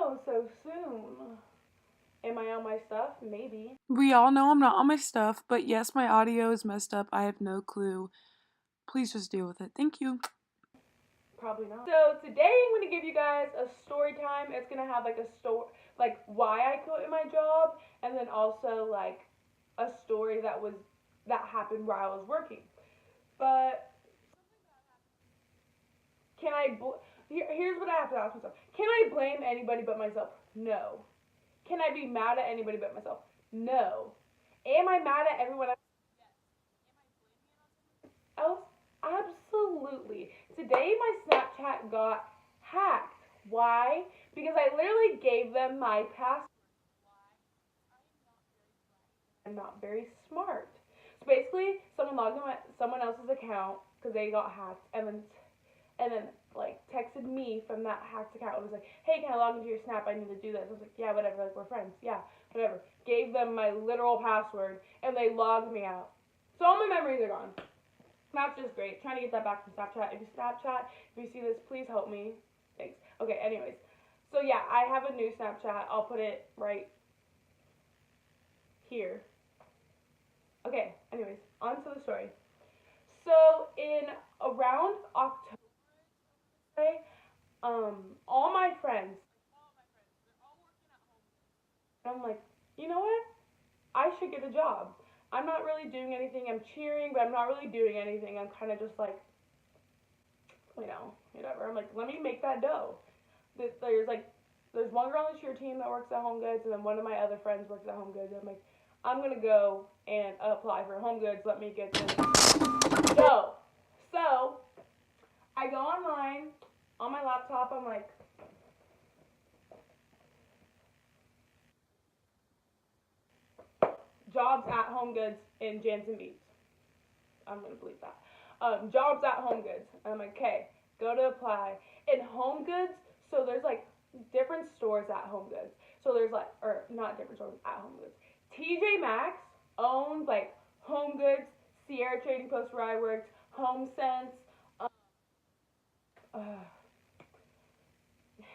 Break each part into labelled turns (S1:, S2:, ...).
S1: know so soon. Am I on my stuff? Maybe.
S2: We all know I'm not on my stuff, but yes, my audio is messed up. I have no clue. Please just deal with it. Thank you.
S1: Probably not. So today I'm going to give you guys a story time. It's going to have like a story, like why I quit my job, and then also like a story that happened while I was working. But can here's what I have to ask myself. Can I blame anybody but myself? No. Can I be mad at anybody but myself? No. Am I mad at everyone else? Absolutely. Today my Snapchat got hacked. Why? Because I literally gave them my password. I'm not very smart. So basically, someone logged in someone else's account because they got hacked, and then like texted me from that hacked account and was like, "Hey, can I log into your Snap? I need to do this." I was like, "Yeah, whatever. Like we're friends. Yeah, whatever." Gave them my literal password, and they logged me out. So all my memories are gone. Snapchat is great. Trying to get that back from Snapchat. If you see this, please help me. Thanks. Okay. Anyways, so yeah, I have a new Snapchat. I'll put it right here. Okay. Anyways, on to the story. So in around October, all my friends, I'm like, you know what? I should get a job. I'm not really doing anything. I'm cheering, but I'm not really doing anything. I'm kind of just like, whatever. I'm like, let me make that dough. There's one girl on the cheer team that works at Home Goods, and then one of my other friends works at Home Goods. I'm like, I'm gonna go and apply for Home Goods. Let me get this dough. So I go online on my laptop. I'm like, jobs at Home Goods in Jansen Beach. I'm gonna believe that. Jobs at Home Goods. And I'm like, okay, go to apply. In Home Goods, so there's like different stores at Home Goods. So there's like, or not different stores at Home Goods. TJ Maxx owns like Home Goods, Sierra Trading Post where I worked, Home Sense, um, uh,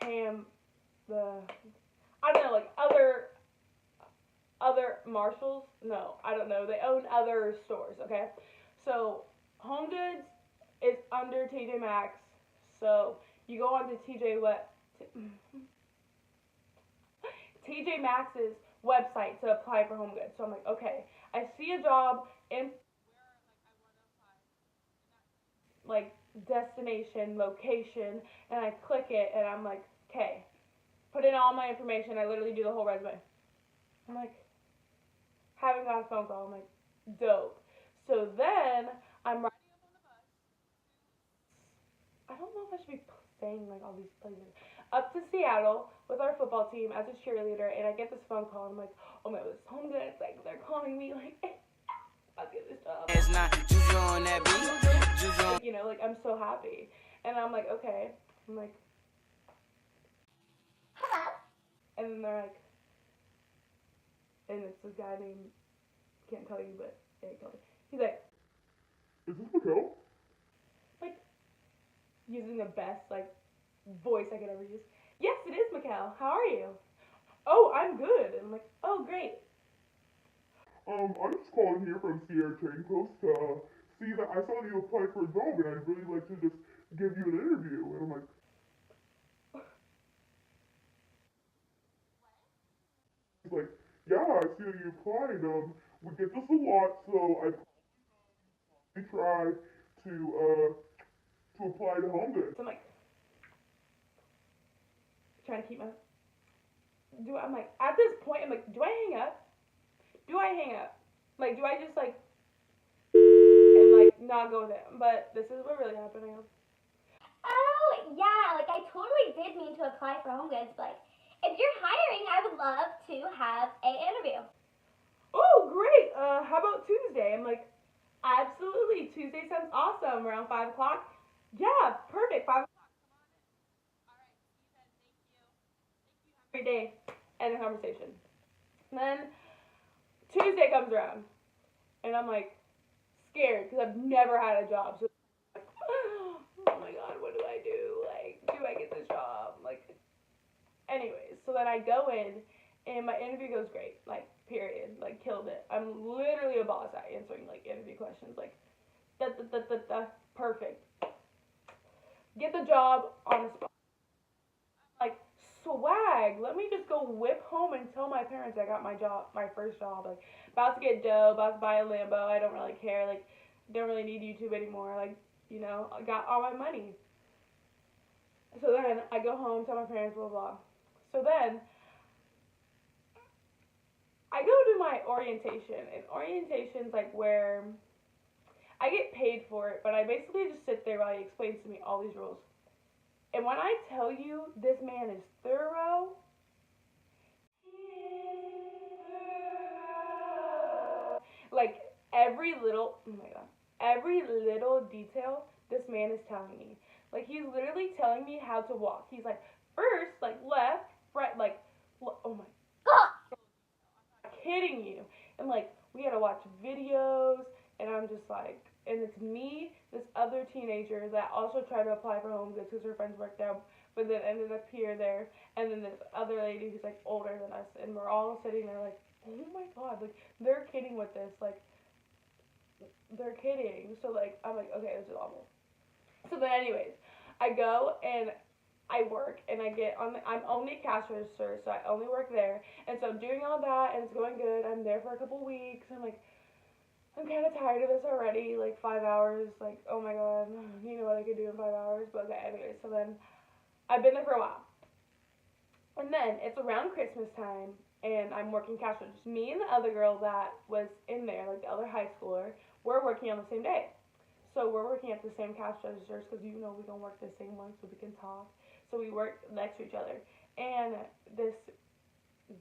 S1: Ham, the I don't know, like other Marshalls. No, I don't know. They own other stores. Okay, so Home Goods is under TJ Maxx. So you go on to TJ Maxx's website to apply for Home Goods. So I'm like, okay, I see a job in like destination, location, and I click it, and I'm like, okay, put in all my information. I literally do the whole resume. I'm like, haven't got a phone call. I'm like, dope. So then I'm I don't know if I should be saying like all these places. Up to Seattle with our football team as a cheerleader, and I get this phone call. And I'm like, oh my god, this Home Goods, like they're calling me, like I'll get this job. It's not juju on that beat. Juju. Like I'm so happy, and I'm like, okay. I'm like, and then they're like, and it's this guy named can't tell you, but yeah, he told me. He's like, is this Mikkel? Like using the best like voice I could ever use. Yes, it is Mikkel. How are you? Oh, I'm good. And I'm like, oh, great. I'm just calling here from Sierra Trading Post to see that I saw that you applied for a job, and I'd really like to just give you an interview. And I'm like, he's like, yeah, I see that you applied. We get this a lot, so I try to apply to Home Goods. So I'm like trying to keep my I'm like at this point I'm like, do I hang up? Do I hang up? Like, do I just like and like not go with it? But this is what really happened.
S3: Oh, yeah, like I totally did mean to apply for Home Goods, but if you're hiring, I would love to have an interview.
S1: Oh, great. How about Tuesday? I'm like, absolutely. Tuesday sounds awesome. Around 5 o'clock. Yeah, perfect. 5 every day. End of conversation. And then Tuesday comes around, and I'm like scared because I've never had a job. So like, oh my god, what do I do? Like, do I get this job? Like, anyways, so then I go in, and my interview goes great, like, period, like, killed it. I'm literally a boss at answering, like, interview questions, like, perfect. Get the job on the spot. Like, swag. Let me just go whip home and tell my parents I got my job, my first job. Like, about to get dough, about to buy a Lambo. I don't really care. Like, don't really need YouTube anymore. Like, you know, I got all my money. So then I go home, tell my parents, blah, blah. So then I go to my orientation, and orientation's like where I get paid for it, but I basically just sit there while he explains to me all these rules. And when I tell you this man is thorough, like every little detail this man is telling me. Like he's literally telling me how to walk. He's like, first, like left, right, like, oh my god, I'm not kidding you. And like, we had to watch videos, and I'm just like, and it's me, this other teenager that also tried to apply for home goods because her friends worked there, but then ended up there, and then this other lady who's like older than us, and we're all sitting there like, oh my god, like they're kidding with this, like they're kidding. So like I'm like, okay, this is awful. So then anyways, I go and I work and I get on I'm only cash register, so I only work there, and so I'm doing all that and it's going good. I'm there for a couple weeks. I'm like, I'm kind of tired of this already, like 5 hours, like, oh my god, you know what I could do in 5 hours, but okay, anyways, so then, I've been there for a while, and then, it's around Christmas time, and I'm working cash registers. Me and the other girl that was in there, like the other high schooler, we're working on the same day, so we're working at the same cash registers, because you know we don't work the same one, so we can talk, so we work next to each other, and this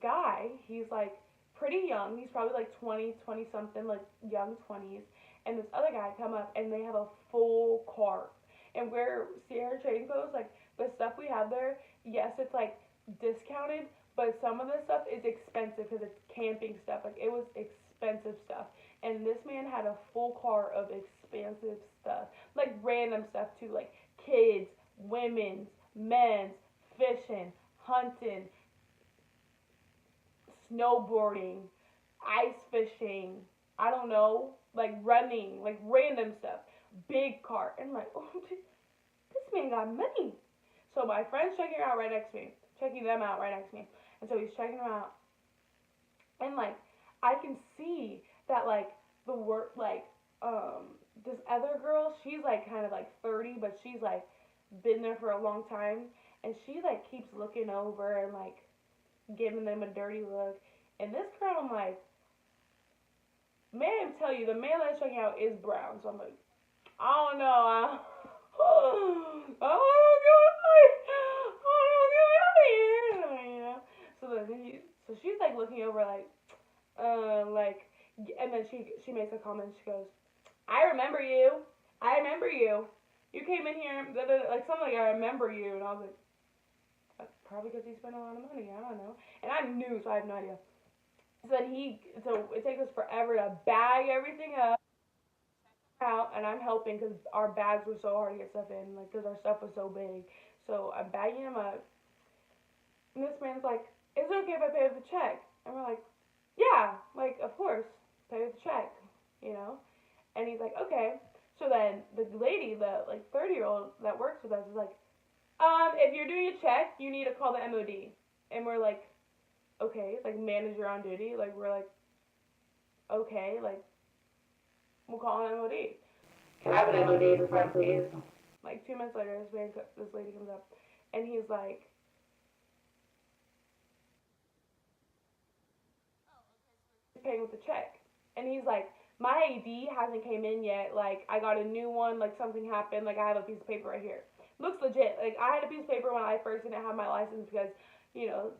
S1: guy, he's like, pretty young. He's probably like 20 something, like young 20s. And this other guy come up and they have a full cart. And where Sierra Trading Post, like the stuff we have there, yes, it's like discounted, but some of the stuff is expensive because it's camping stuff. Like it was expensive stuff. And this man had a full cart of expensive stuff, like random stuff too, like kids, women's, men's, fishing, hunting, snowboarding, ice fishing, I don't know, like running, like random stuff, big cart, and like, oh, this man got money. So my friend's checking them out right next to me, and so he's checking them out, and like, I can see that like the work, like, this other girl, she's like kind of like 30, but she's like been there for a long time, and she like keeps looking over and like giving them a dirty look. And this girl, I'm like, man, I tell you, the man that's checking out is brown. So I'm like, I don't know. You know. So she's like looking over, like, and then she makes a comment. She goes, I remember you. You came in here, like something like I remember you, and I was like, probably because he spent a lot of money. I don't know. And I'm new, so I have no idea. So it takes us forever to bag everything up, out, and I'm helping because our bags were so hard to get stuff in, like because our stuff was so big. So I'm bagging them up, and this man's like, "Is it okay if I pay with a check?" And we're like, "Yeah, like of course, pay with a check, you know." And he's like, "Okay." So then the lady, the like 30-year-old that works with us, is like, if you're doing a check, you need to call the MOD. And we're like, okay, like manager on duty, like we're like, okay, like we'll call an MOD.
S4: Can I have an MOD in front, please?
S1: Like 2 minutes later, this lady comes up, and he's like, paying with the check, and he's like, my ID hasn't came in yet. Like I got a new one. Like something happened. Like I have a piece of paper right here. Looks legit. Like I had a piece of paper when I first didn't have my license because, you know,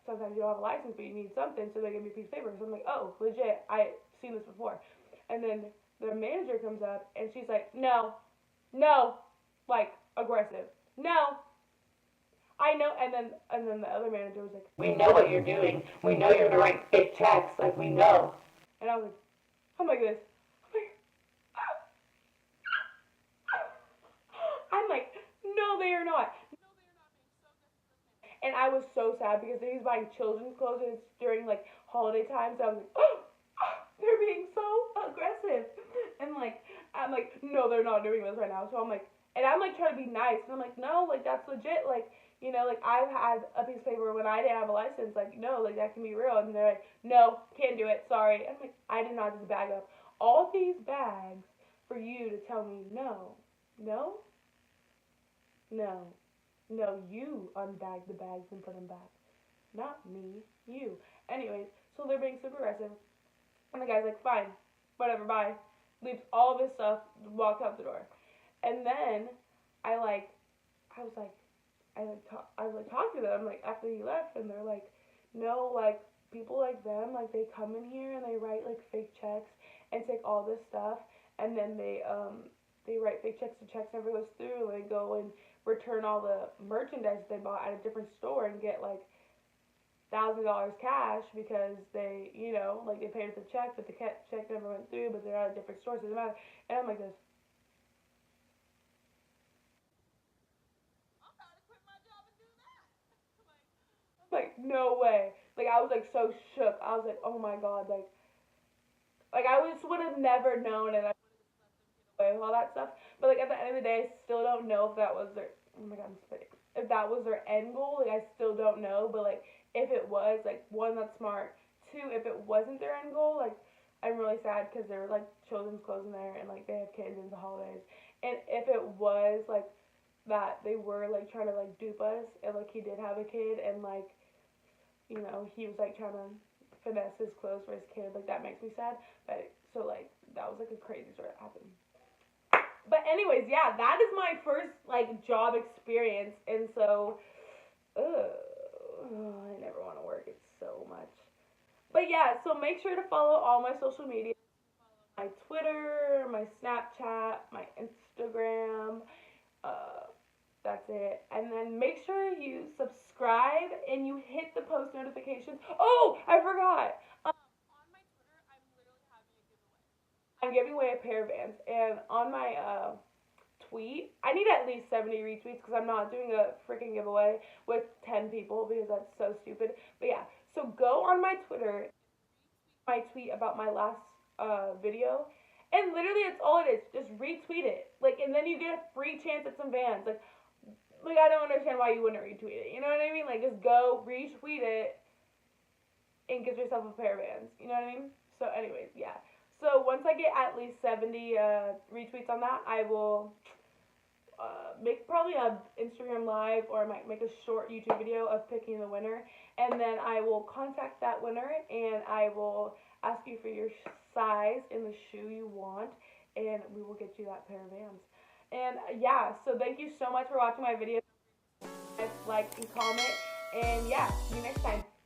S1: sometimes you don't have a license but you need something, so they give me a piece of paper. So I'm like, oh, legit, I've seen this before. And then the manager comes up and she's like, no, like aggressive, no, I know. And then the other manager was like,
S4: we know what you're doing. We know you're gonna write fake checks. Like we know.
S1: And I was like, oh my goodness. I'm like, no, they are not. And I was so sad because he's buying children's clothes and it's during like holiday time. So I was like, oh, they're being so aggressive. And like, I'm like, no, they're not doing this right now. So I'm like, and I'm like trying to be nice. And I'm like, no, like that's legit. Like, you know, like I've had a piece of paper when I didn't have a license. Like, no, like that can be real. And they're like, no, can't do it. Sorry. I'm like, I did not just bag up all these bags for you to tell me no. No? No. No, you unbag the bags and put them back. Not me. You. Anyways, so they're being super aggressive. And the guy's like, fine. Whatever, bye. Leaves all of his stuff, walks out the door. And then I was talking to them like after he left, and they're like, no, like people like them, like they come in here and they write like fake checks and take all this stuff, and then they write fake checks, the checks never goes through, and they go and return all the merchandise they bought at a different store and get like $1,000 cash because they, you know, like they paid with the check, but the check never went through, but they're at a different store, so it doesn't matter. And I'm like this. Like, no way. Like, I was, like, so shook. I was like, oh, my God. Like I just would have never known, and I would have just let them get away with all that stuff. But, like, at the end of the day, I still don't know if that was their, oh, my God, I'm spitting. If that was their end goal, like, I still don't know. But, like, if it was, like, one, that's smart. Two, if it wasn't their end goal, like, I'm really sad because there were, like, children's clothes in there, and, like, they have kids in the holidays. And if it was, like, that they were, like, trying to, like, dupe us, and, like, he did have a kid, and, like, you know, he was, like, trying to finesse his clothes for his kid, like, that makes me sad. But, so, like, that was, like, a crazy story that happened. But anyways, yeah, that is my first, like, job experience, and so, I never want to work it so much. But, yeah, so make sure to follow all my social media. My Twitter, my Snapchat, my Instagram, that's it. And then make sure you subscribe and you hit the post notifications. Oh, I forgot. On my Twitter, I'm literally having a giveaway. I'm giving away a pair of Vans. And on my tweet, I need at least 70 retweets because I'm not doing a freaking giveaway with 10 people because that's so stupid. But yeah, so go on my Twitter, my tweet about my last video. And literally, it's all it is. Just retweet it. Like, and then you get a free chance at some Vans. Like, I don't understand why you wouldn't retweet it. You know what I mean? Like, just go, retweet it, and get yourself a pair of Vans. You know what I mean? So, anyways, yeah. So, once I get at least 70 retweets on that, I will make probably an Instagram Live, or I might make a short YouTube video of picking the winner. And then I will contact that winner, and I will ask you for your size in the shoe you want, and we will get you that pair of Vans. And yeah, so thank you so much for watching my video. Like and comment, and yeah, see you next time.